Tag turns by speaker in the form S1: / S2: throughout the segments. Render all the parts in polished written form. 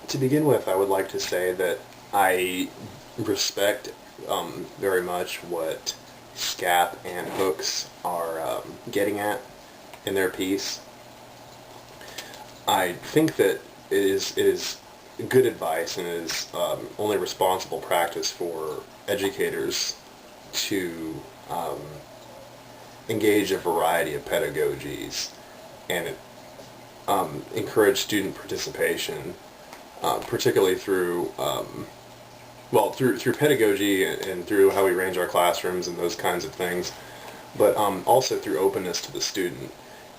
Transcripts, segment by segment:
S1: To begin with, I would like to say that I respect very much what Scapp and Hooks are getting at in their piece. I think that it is good advice and is only responsible practice for educators to engage a variety of pedagogies and encourage student participation, particularly through through pedagogy and through how we arrange our classrooms and those kinds of things, but also through openness to the student.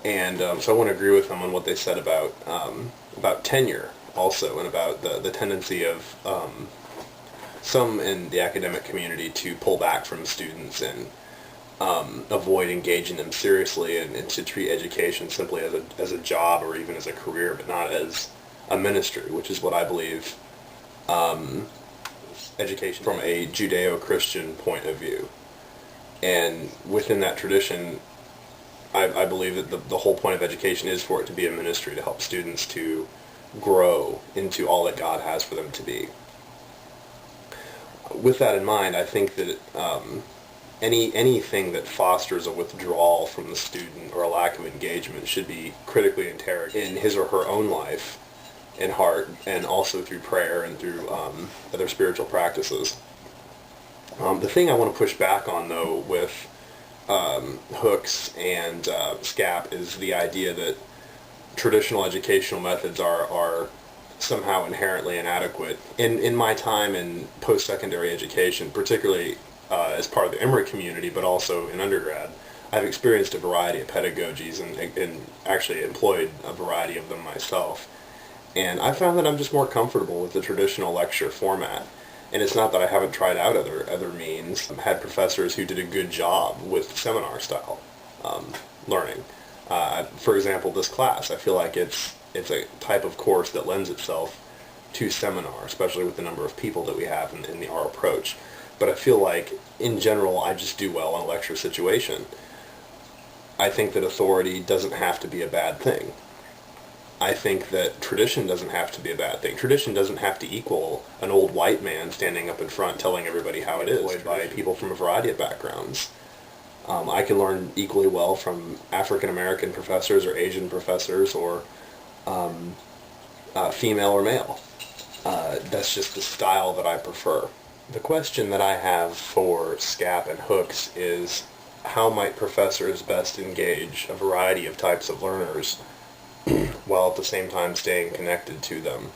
S1: And so I want to agree with them on what they said about tenure also, and about the tendency of some in the academic community to pull back from students and avoid engaging them seriously, and to treat education simply as a job or even as a career, but not as a ministry, which is what I believe education from a Judeo-Christian point of view. And within that tradition, I believe that the whole point of education is for it to be a ministry, to help students to grow into all that God has for them to be. With that in mind, I think that anything that fosters a withdrawal from the student or a lack of engagement should be critically interrogated in his or her own life and heart, and also through prayer and through other spiritual practices. The thing I want to push back on, though, with Hooks and Scapp is the idea that traditional educational methods are somehow inherently inadequate. In my time in post-secondary education, particularly as part of the Emory community, but also in undergrad, I've experienced a variety of pedagogies and actually employed a variety of them myself. And I found that I'm just more comfortable with the traditional lecture format. And it's not that I haven't tried out other means. I've had professors who did a good job with seminar-style learning. For example, this class, I feel like it's a type of course that lends itself to seminar, especially with the number of people that we have in our approach. But I feel like, in general, I just do well in a lecture situation. I think that authority doesn't have to be a bad thing. I think that tradition doesn't have to be a bad thing. Tradition doesn't have to equal an old white man standing up in front telling everybody how it is, by people from a variety of backgrounds. I can learn equally well from African American professors or Asian professors, or female or male. That's just the style that I prefer. The question that I have for Scapp and Hooks is, how might professors best engage a variety of types of learners while at the same time staying connected to them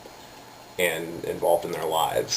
S1: and involved in their lives?